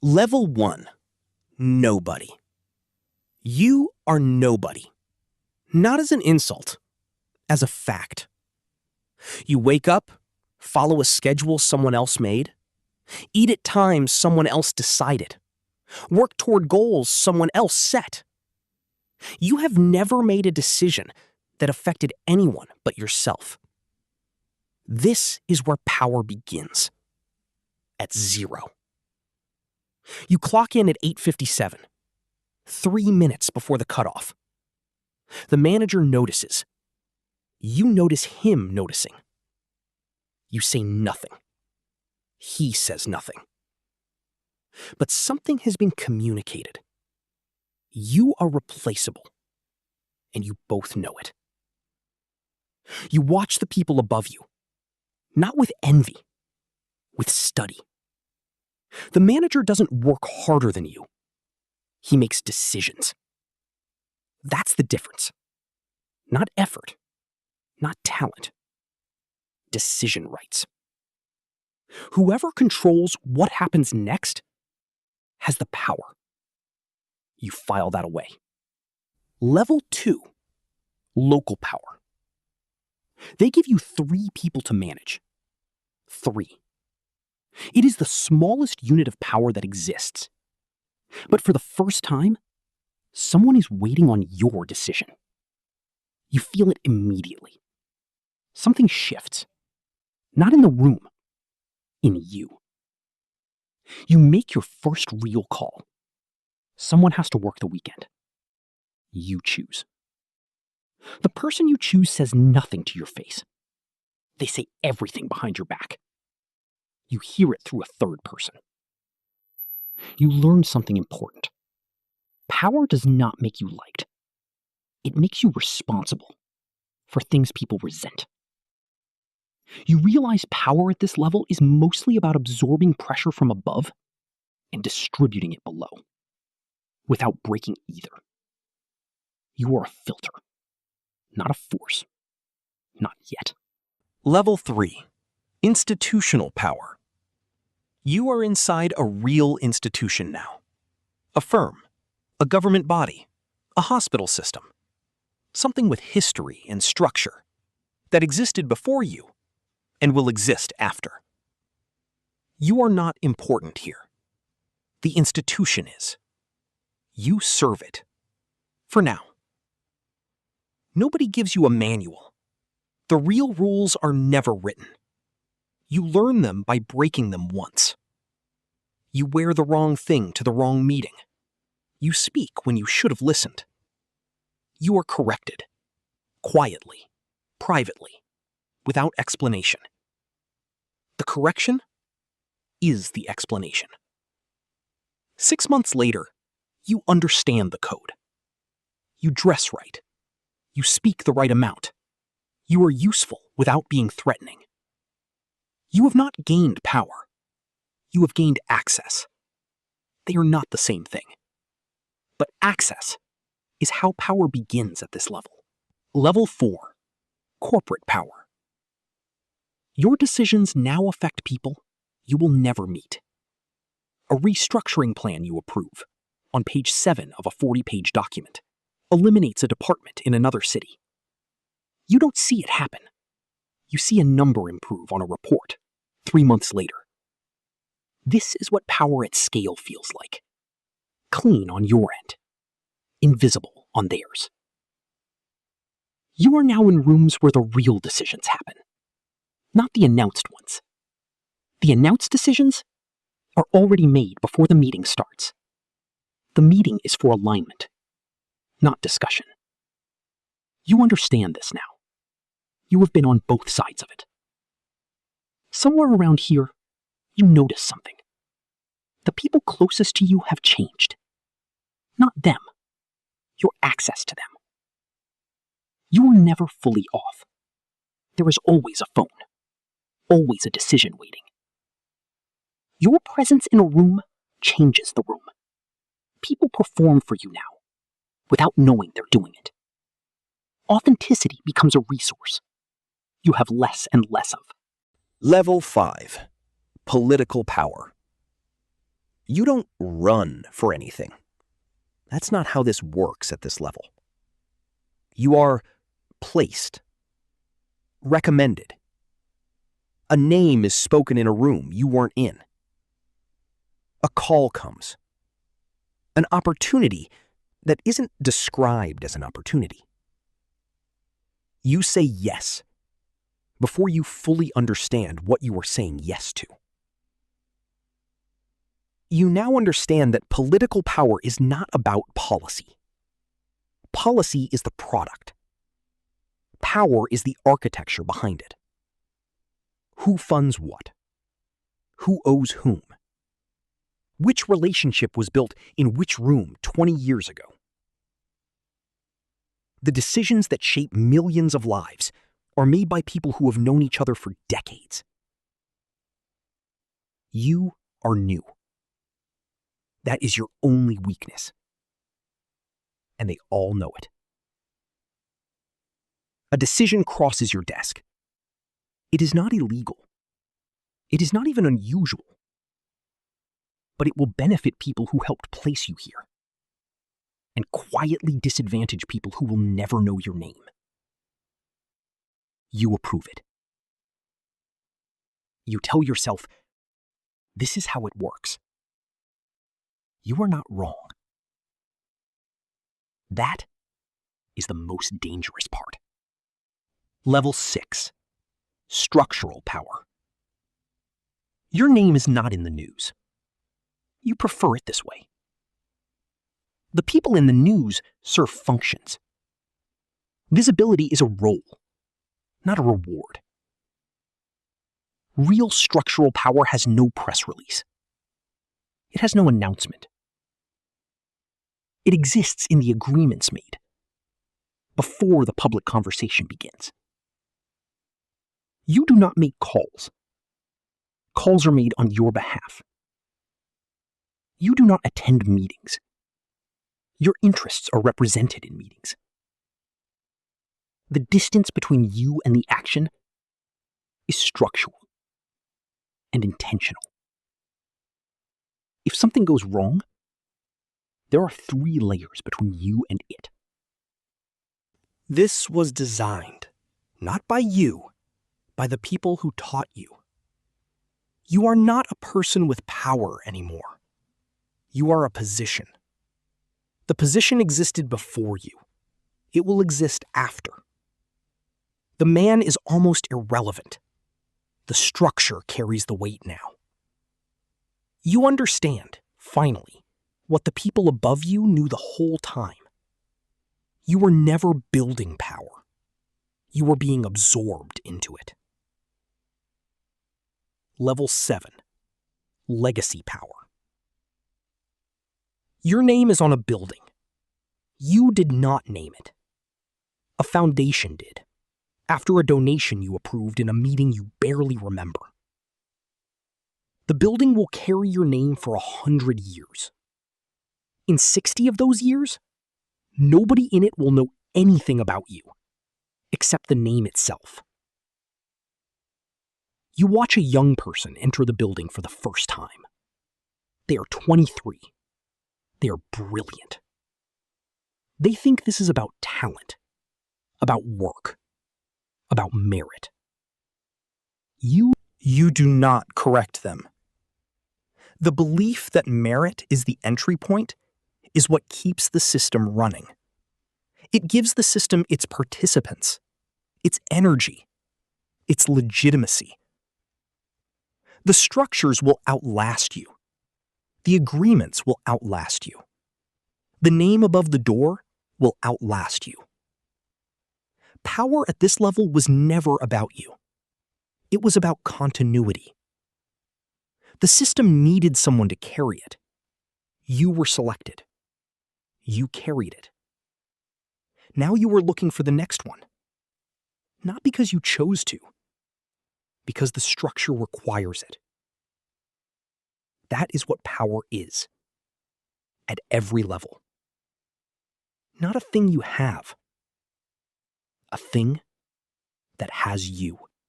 Level 1. Nobody. You are nobody. Not as an insult, as a fact. You wake up, follow a schedule someone else made, eat at times someone else decided, work toward goals someone else set. You have never made a decision that affected anyone but yourself. This is where power begins. At 0. You clock in at 8:57, 3 minutes before the cutoff. The manager notices. You notice him noticing. You say nothing. He says nothing. But something has been communicated. You are replaceable, and you both know it. You watch the people above you, not with envy, with study. The manager doesn't work harder than you. He makes decisions. That's the difference. Not effort, not talent. Decision rights. Whoever controls what happens next has the power. You file that away. Level 2. Local power. They give you 3 people to manage. 3. It is the smallest unit of power that exists. But for the first time, someone is waiting on your decision. You feel it immediately. Something shifts. Not in the room, in you. You make your first real call. Someone has to work the weekend. You choose. The person you choose says nothing to your face. They say everything behind your back. You hear it through a third person. You learn something important. Power does not make you liked. It makes you responsible for things people resent. You realize power at this level is mostly about absorbing pressure from above and distributing it below, without breaking either. You are a filter, not a force. Not yet. Level 3. Institutional power. You are inside a real institution now. A firm, a government body, a hospital system. Something with history and structure that existed before you and will exist after. You are not important here. The institution is. You serve it. For now. Nobody gives you a manual. The real rules are never written. You learn them by breaking them once. You wear the wrong thing to the wrong meeting. You speak when you should have listened. You are corrected. Quietly. Privately. Without explanation. The correction is the explanation. 6 months later, you understand the code. You dress right. You speak the right amount. You are useful without being threatening. You have not gained power. You have gained access. They are not the same thing. But access is how power begins at this level. Level 4. Corporate power. Your decisions now affect people you will never meet. A restructuring plan you approve, on page 7 of a 40-page document, eliminates a department in another city. You don't see it happen. You see a number improve on a report 3 months later. This is what power at scale feels like. Clean on your end. Invisible on theirs. You are now in rooms where the real decisions happen. Not the announced ones. The announced decisions are already made before the meeting starts. The meeting is for alignment, not discussion. You understand this now. You have been on both sides of it. Somewhere around here, you notice something. The people closest to you have changed. Not them. Your access to them. You are never fully off. There is always a phone. Always a decision waiting. Your presence in a room changes the room. People perform for you now, without knowing they're doing it. Authenticity becomes a resource you have less and less of. Level 5. Political power. You don't run for anything. That's not how this works at this level. You are placed, recommended. A name is spoken in a room you weren't in. A call comes. An opportunity that isn't described as an opportunity. You say yes before you fully understand what you are saying yes to. You now understand that political power is not about policy. Policy is the product. Power is the architecture behind it. Who funds what? Who owes whom? Which relationship was built in which room 20 years ago? The decisions that shape millions of lives are made by people who have known each other for decades. You are new. That is your only weakness. And they all know it. A decision crosses your desk. It is not illegal. It is not even unusual. But it will benefit people who helped place you here, and quietly disadvantage people who will never know your name. You approve it. You tell yourself, this is how it works. You are not wrong. That is the most dangerous part. Level 6, structural power. Your name is not in the news. You prefer it this way. The people in the news serve functions. Visibility is a role, not a reward. Real structural power has no press release. It has no announcement. It exists in the agreements made before the public conversation begins. You do not make calls. Calls are made on your behalf. You do not attend meetings. Your interests are represented in meetings. The distance between you and the action is structural and intentional. If something goes wrong, there are 3 layers between you and it. This was designed, not by you, by the people who taught you. You are not a person with power anymore. You are a position. The position existed before you. It will exist after. The man is almost irrelevant. The structure carries the weight now. You understand, finally, what the people above you knew the whole time. You were never building power. You were being absorbed into it. Level 7, legacy power. Your name is on a building. You did not name it. A foundation did, after a donation you approved in a meeting you barely remember. The building will carry your name for 100 years. In 60 of those years, nobody in it will know anything about you, except the name itself. You watch a young person enter the building for the first time. They are 23. They are brilliant. They think this is about talent, about work, about merit. You do not correct them. The belief that merit is the entry point is what keeps the system running. It gives the system its participants, its energy, its legitimacy. The structures will outlast you. The agreements will outlast you. The name above the door will outlast you. Power at this level was never about you. It was about continuity. The system needed someone to carry it. You were selected. You carried it. Now you are looking for the next one. Not because you chose to, because the structure requires it. That is what power is, at every level. Not a thing you have, a thing that has you.